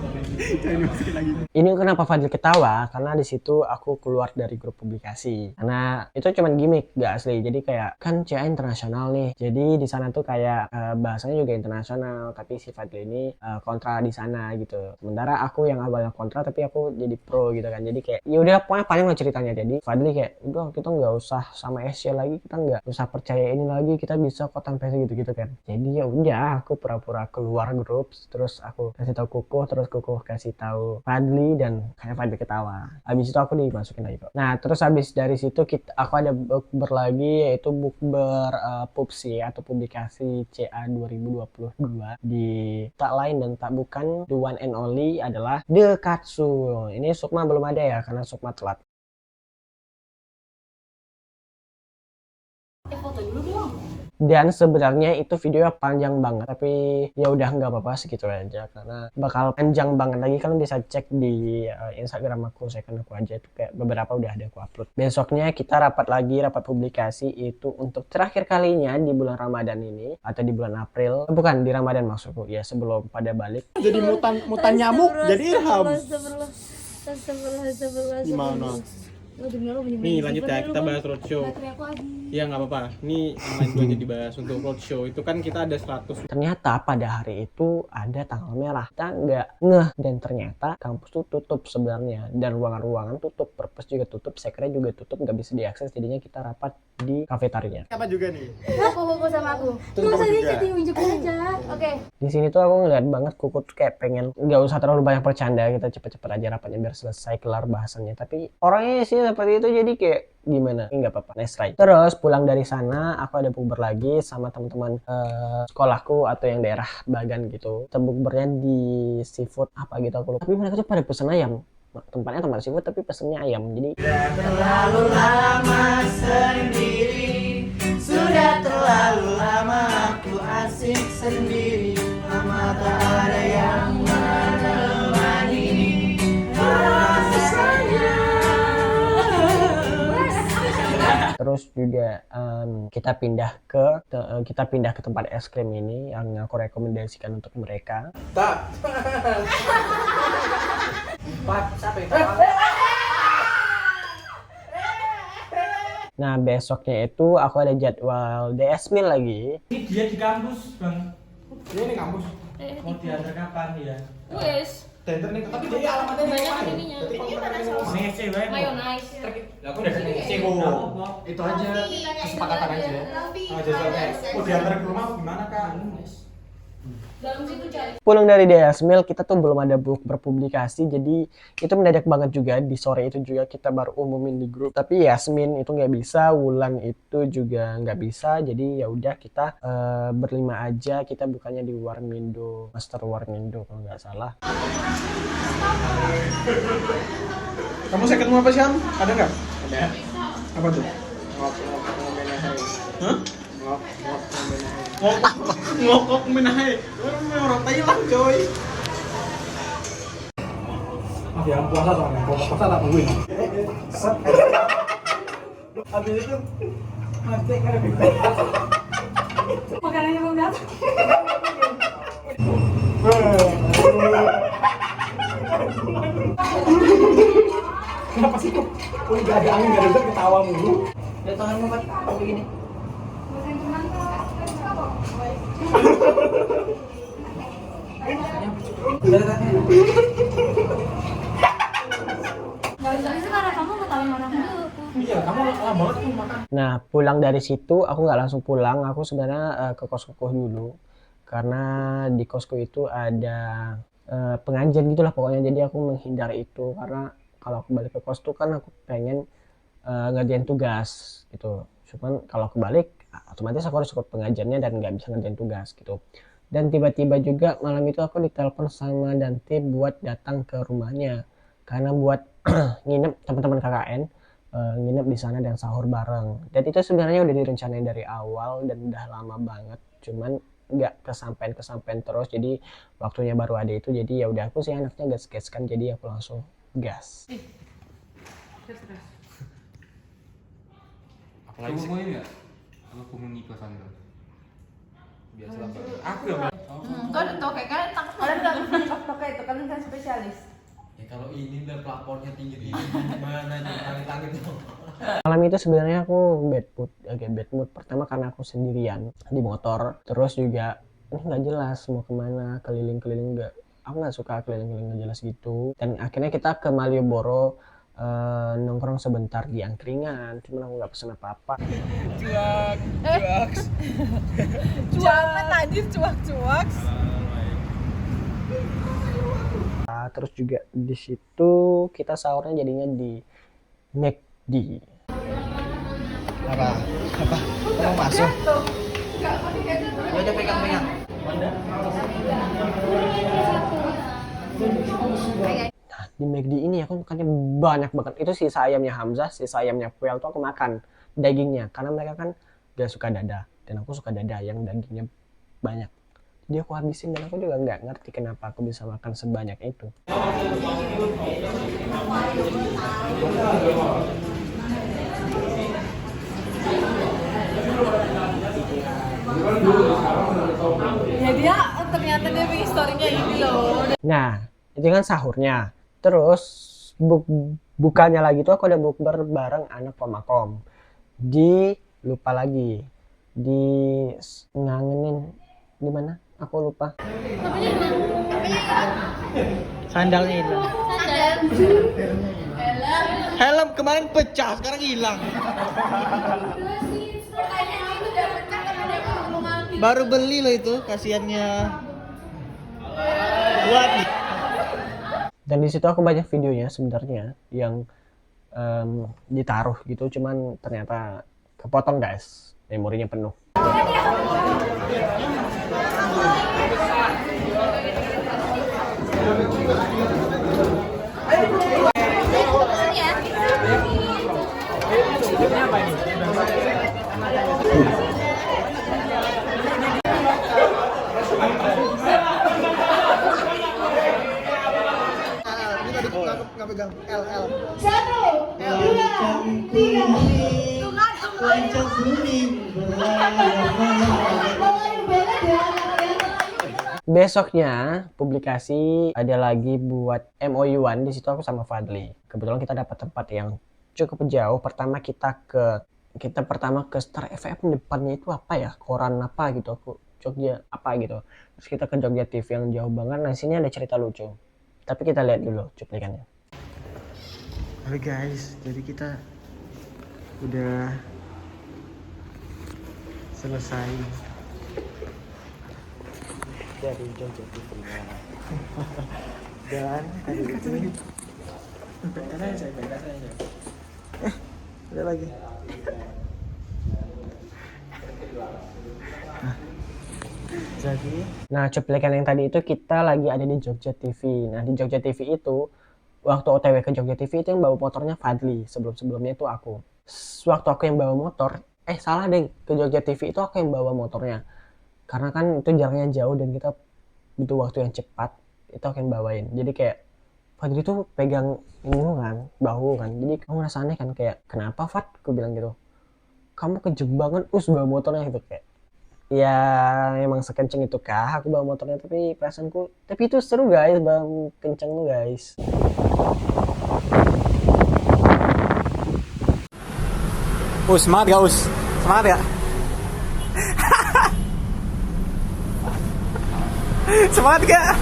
Ini kenapa Fadil ketawa? Karena di situ aku keluar dari grup publikasi. Karena itu cuman gimmick, gak asli. Jadi kayak kan CA internasional nih. Jadi di sana tuh kayak bahasanya juga internasional. Tapi si Fadil ini kontra di sana gitu. Sementara aku yang awalnya kontra tapi aku jadi pro gitu kan. Jadi kayak ya udah pokoknya panjang lah ceritanya. Jadi Fadil kayak udah kita nggak usah sama Asia lagi. Kita nggak usah percaya ini lagi. Kita bisa kok tanpa gitu kan. Jadi ya udah aku pura-pura keluar grup. Terus aku kasih tahu Kuku, terus Kuku kasih tahu Fadli, dan kayak Fadli ketawa. Habis itu aku dimasukin lagi kok. Nah terus habis dari situ aku ada bukber lagi, yaitu bukber PUBSI atau publikasi CA 2022 di tak lain dan tak bukan the one and only adalah The Katsu. Ini Sukma belum ada ya karena Sukma telat. Foto dulu dong. Dan sebenarnya itu videonya panjang banget, tapi ya udah nggak apa-apa segitu aja karena bakal panjang banget lagi. Kalian bisa cek di Instagram aku, second aku aja, itu kayak beberapa udah ada aku upload. Besoknya kita rapat lagi, rapat publikasi itu untuk terakhir kalinya di bulan Ramadan ini atau di bulan April, bukan di Ramadan maksudku ya, sebelum pada balik. Jadi mutan nyamuk, jadi Ilham. Gimana? Nih lanjut ya, kita bahas roadshow. Iya nggak apa-apa. Ini yang lain aja dibahas. Untuk roadshow itu kan kita ada 100. Ternyata pada hari itu ada tanggal merah. Kita nggak ngeh, dan ternyata kampus tuh tutup sebenarnya, dan ruangan-ruangan tutup, perpus juga tutup, sekre juga tutup, nggak bisa diakses. Jadinya kita rapat di kafetaria. Apa juga nih? Aku sama aku. Nggak usah diunjukin aja. Oke. Di sini tuh aku ngeliat banget Kuku tuh kayak pengen nggak usah terlalu banyak bercanda, kita cepet-cepet aja rapatnya biar selesai kelar bahasannya. Tapi orangnya sih seperti itu, jadi kayak gimana? Nggak apa-apa, nice try. Terus pulang dari sana aku ada bukber lagi sama teman-teman sekolahku atau yang daerah Bagan gitu. Kita bukbernya di seafood apa gitu aku lupa. Tapi mereka tuh pada pesen ayam. Tempatnya tempat seafood tapi pesennya ayam. Jadi terlalu lama sendiri, sudah terlalu lama aku asik sendiri, lama tak ada yang menemani rasanya. Terus juga kita pindah ke tempat es krim ini yang aku rekomendasikan untuk mereka. Nah besoknya itu aku ada jadwal DS Meal lagi. Ini dia di kampus bang. Dia ini kampus. Mau diantar kapan ya? Wes. Tenter nih, tapi dia alamatnya di Banyak mana? ininya. Berarti kalau Ini kita ada ngomong SC, Mayonnaise. aku udah kesini SC itu aja kesepakatan aja. Jadwalnya. Mau diantar ke rumah gimana kan? Dalam situ cari. Pulang dari DS Meal kita tuh belum ada berpublikasi, jadi itu mendadak banget juga. Di sore itu juga kita baru umumin di grup. Tapi Yasmin itu nggak bisa, Wulan itu juga nggak bisa. Jadi ya udah kita berlima aja. Kita bukannya di Warmindo, Master Warmindo kalau nggak salah. Kamu saya ketemu apa Syam? Ada nggak? Ada. Apa tuh? Hah? Ngokok menahai. Orang Thailand coy. yang puasa soalnya. Kalau puasa tak tungguin. Habis itu mati kan lebih Makanannya belum datang. Kenapa sih kok? Udah ada angin, gak ada hujan, ketawa mulu. Lihat tanganmu kan, kayak gini. Gak bisa karena kamu ketahuan orang dulu. Iya, kamu lama banget tuh makan. Nah, pulang dari situ aku nggak langsung pulang, aku sebenarnya ke kosku dulu. Karena di kosku itu ada pengajian gitulah pokoknya, jadi aku menghindar itu karena kalau aku balik ke kos tuh kan aku pengen ngerjain tugas gitu. Cuman kalau aku balik otomatis aku harus ikut pengajiannya dan nggak bisa ngerjain tugas gitu. Dan tiba-tiba juga malam itu aku ditelepon sama Dante buat datang ke rumahnya karena buat nginep teman-teman KKN, nginep di sana dan sahur bareng. Dan itu sebenarnya udah direncanain dari awal dan udah lama banget, cuman nggak kesampean terus, jadi waktunya baru ada itu, jadi ya udah aku sih anaknya gas kan, jadi aku langsung gas. Apalagi sih? Kamu mau ini nggak? Aku mau ngikut Sandra. Biasa lah. Aku ya. Kau udah tau kayak kalian tangkap. Kalian nggak tangkap toke itu, kalian kan spesialis. Ya kalau ini udah pelapornya tinggi gimana nih langit tuh. Malam itu sebenarnya aku agak bad mood. Pertama karena aku sendirian di motor, terus juga ini nggak jelas mau kemana, keliling-keliling nggak. Aku nggak suka keliling-keliling nggak jelas gitu. Dan akhirnya kita ke Malioboro, nongkrong sebentar di angkringan. Cuman aku nggak pesen apa-apa. Cuak. Terus juga di situ kita sahurnya jadinya di McD. Apa? Mau masuk? Ya udah pegang. Nah, di McD ini aku makannya banyak banget. Itu sisa ayamnya Hamzah, sisa ayamnya Puel tuh aku makan dagingnya karena mereka kan gak suka dada dan aku suka dada yang dagingnya banyak. Jadi aku habisin dan aku juga nggak ngerti kenapa aku bisa makan sebanyak itu. Ya dia ternyata dia bikin historinya ini loh. Nah, itu kan sahurnya. Terus bukannya lagi tuh aku ada bukber bareng anak Komakom. Lupa lagi. Ngangenin di mana? Aku lupa. Sandalnya hilang. Helm kemarin pecah, sekarang hilang. Baru beli loh itu, kasihannya. Buat. Dan di situ aku banyak videonya sebenarnya yang ditaruh gitu, cuman ternyata kepotong guys, memorinya penuh. Nggak pegang L. Besoknya publikasi ada lagi buat MOU-an, di situ aku sama Fadli. Kebetulan kita dapat tempat yang cukup jauh. Kita pertama ke Star FM, depannya itu apa ya? Koran apa gitu, aku Jogja apa gitu. Terus kita ke Jogja TV yang jauh banget. Nah, sini ada cerita lucu. Tapi kita lihat dulu cuplikannya. Halo guys, jadi kita udah selesai dari Jogja TV dan hari ini ada lagi. Nah, cuplikan yang tadi itu kita lagi ada di Jogja TV. Nah, di Jogja TV itu waktu OTW ke Jogja TV itu yang bawa motornya Fadli. Sebelumnya itu aku. Waktu aku yang bawa motor, salah deh, ke Jogja TV itu aku yang bawa motornya. Karena kan itu jaraknya jauh dan kita butuh waktu yang cepat, itu aku yang bawain. Jadi kayak Fadli tuh pegang ini kan, bahu kan. Jadi kamu ngerasa aneh kan, kayak kenapa Fat? Aku bilang gitu. Kamu kenceng banget, bawa motornya gitu kayak. Ya emang sekenceng itu kah aku bawa motornya, tapi perasaanku, tapi itu seru guys, bawa kenceng tuh guys. Semangat gak semangat gak? Semangat gak?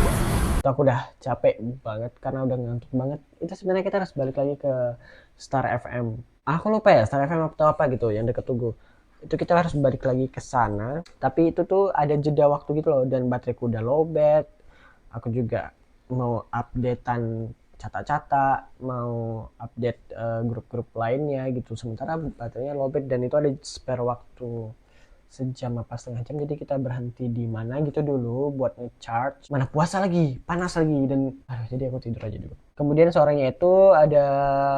Aku udah capek banget karena udah ngantuk banget. Itu sebenarnya kita harus balik lagi ke Star FM. Aku lupa ya Star FM atau apa gitu yang deket Tugu. Itu kita harus balik lagi ke sana. Tapi itu tuh ada jeda waktu gitu loh, dan bateraiku udah lowbat. Aku juga mau updatean cata-cata, mau update grup-grup lainnya gitu. Sementara baterainya lowbat dan itu ada spare waktu sejam apa setengah jam, jadi kita berhenti di mana gitu dulu buat ngecharge. Mana puasa lagi, panas lagi, dan jadi aku tidur aja dulu. Kemudian sorenya itu ada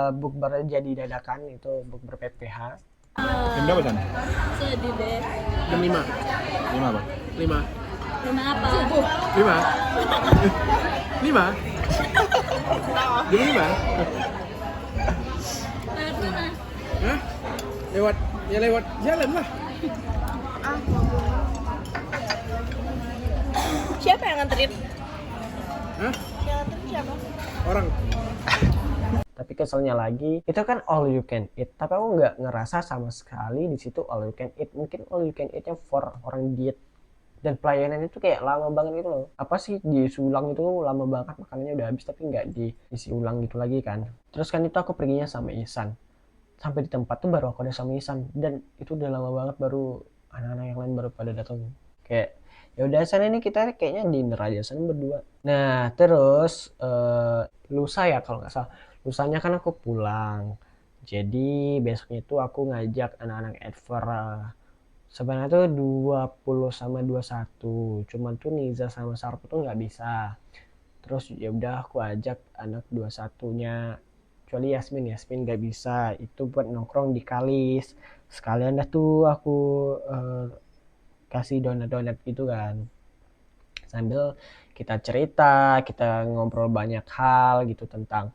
bukber jadi dadakan, itu bukber PPH. Jam berapa San? Sedih deh. Jam 5. 5 apa? 5. Lima apa? Subuh. 5. 5. Jam 5. Lewat mana? Hah? Lewat jalan lah. Siapa yang nganterin? Hah? Yang nganterin siapa? Orang. Tapi keselnya lagi, itu kan all you can eat, tapi aku nggak ngerasa sama sekali di situ all you can eat. Mungkin all you can eatnya for orang diet, dan pelayanan itu kayak lama banget gitu loh. Apa sih diisi ulang itu lama banget, makanannya udah habis tapi nggak diisi ulang gitu lagi kan. Terus kan itu aku perginya sama Ihsan, sampai di tempat tuh baru aku udah sama Ihsan, dan itu udah lama banget, baru anak-anak yang lain baru pada datang. Kayak ya udah sana ini kita kayaknya dinner aja sana berdua. Nah terus lusa ya kalau nggak salah, lusanya kan aku pulang, jadi besoknya itu aku ngajak anak-anak Adver. Sebenarnya tuh 20 sama 21, cuman tuh Niza sama Sarpo tuh nggak bisa. Terus ya udah aku ajak anak 21-nya, kecuali Yasmin nggak bisa, itu buat nongkrong di Kalis. Sekalian dah tuh aku kasih donat-donat gitu kan, sambil kita cerita, kita ngobrol banyak hal gitu tentang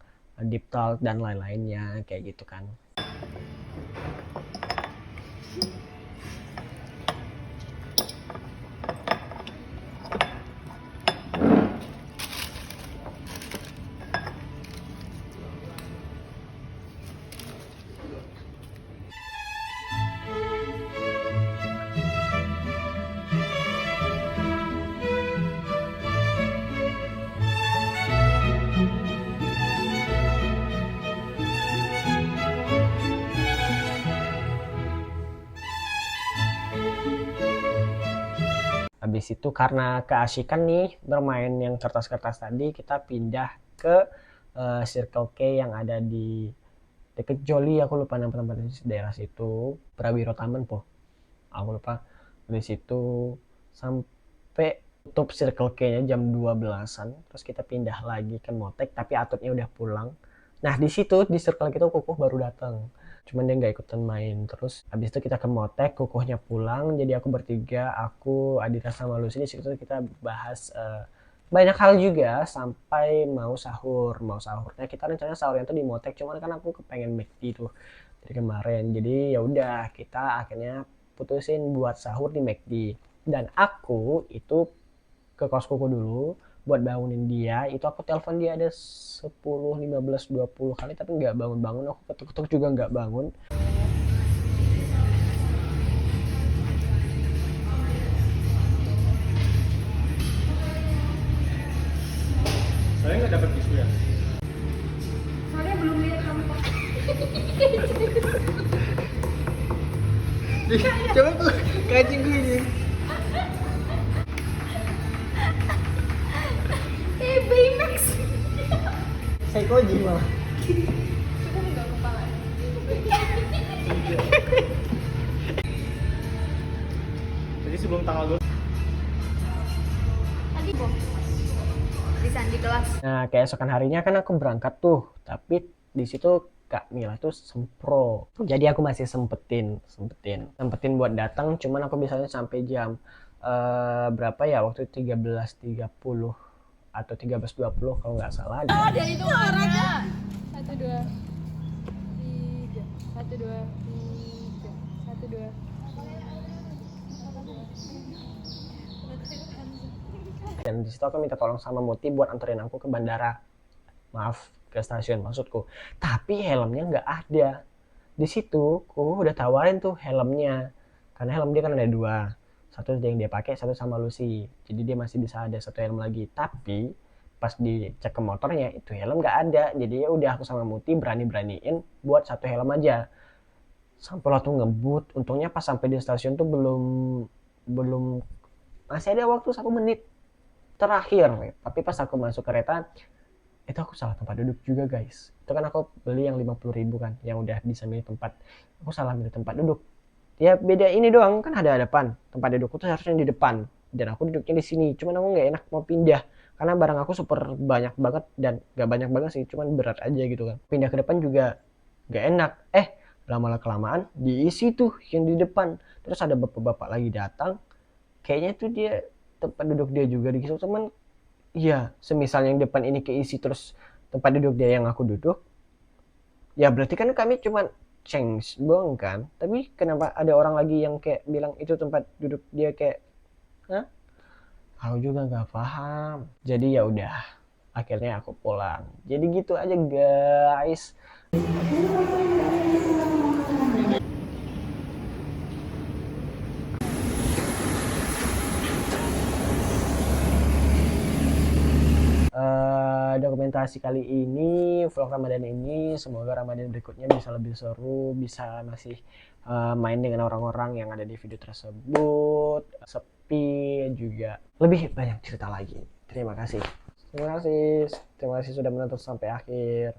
deep talk dan lain-lainnya kayak gitu kan. Habis itu karena keasikan nih bermain yang kertas-kertas tadi, kita pindah ke Circle K yang ada di deket Joli, aku lupa nama tempatnya, daerah situ, Prawiro Taman po, aku lupa. Dari situ sampai tutup Circle K-nya jam 12-an, terus kita pindah lagi ke Motek, tapi Atutnya udah pulang. Nah di situ di Circle K itu Kukuh baru datang, cuman dia nggak ikutan main. Terus habis itu kita ke Motek, Kukuhnya pulang, jadi aku bertiga, aku, Adira sama Lucy. Di situ kita bahas banyak hal juga sampai mau sahurnya kita rencananya sahurnya tuh di Motek, cuman kan aku kepengen McD tuh dari kemarin, jadi ya udah kita akhirnya putusin buat sahur di McD. Dan aku itu ke kos Kukuh dulu buat bangunin dia. Itu aku telepon dia ada 10, 15, 20 kali tapi nggak bangun-bangun. Aku ketuk-ketuk juga nggak bangun. Saya nggak dapat tisu ya. Soalnya belum lihat kamu pakai. Coba tuh kancing gue ini. Baymax. Seikoji malah. Jadi sebelum tanggal 2. Tadi bom. Di kelas. Nah keesokan harinya kan aku berangkat tuh, tapi di situ Kak Mila tuh sempro, jadi aku masih sempetin buat datang. Cuman aku biasanya sampai jam berapa ya waktu 13.30 atau 13.20 kalau nggak salah. Dan itu orangnya 1 2 3 1 2 3 1 2. Dan di situ aku minta tolong sama Muti buat anterin aku ke bandara, maaf, ke stasiun maksudku. Tapi helmnya nggak ada. Di situ aku udah tawarin tuh helmnya, karena helm dia kan ada 2, satu yang dia pakai, satu sama Lucy, jadi dia masih bisa ada 1 helm lagi. Tapi pas dicek ke motornya itu helm nggak ada. Jadi ya udah aku sama Muti beraniin buat 1 helm aja. Sampai waktu ngebut, untungnya pas sampai di stasiun tuh belum masih ada waktu 1 menit terakhir. Tapi pas aku masuk kereta itu aku salah tempat duduk juga guys. Itu kan aku beli yang 50.000 kan, yang udah bisa milih tempat. Aku salah milih tempat duduk. Ya beda ini doang, kan ada depan. Tempat dudukku tuh harusnya di depan, dan aku duduknya di sini. Cuman aku nggak enak mau pindah karena barang aku super banyak banget, dan nggak banyak banget sih, cuman berat aja gitu kan. Pindah ke depan juga nggak enak. Lama-lama kelamaan diisi tuh yang di depan. Terus ada bapak-bapak lagi datang. Kayaknya tuh dia tempat duduk dia juga di situ, teman. Iya, semisal yang depan ini keisi terus tempat duduk dia yang aku duduk, ya berarti kan kami cuma change doang kan. Tapi kenapa ada orang lagi yang kayak bilang itu tempat duduk dia, kayak hah? Aku juga nggak paham. Jadi ya udah, akhirnya aku pulang. Jadi gitu aja guys. Dokumentasi kali ini, vlog Ramadan ini, semoga Ramadan berikutnya bisa lebih seru, bisa masih main dengan orang-orang yang ada di video tersebut, sepi, juga lebih banyak cerita lagi. Terima kasih sudah menonton sampai akhir.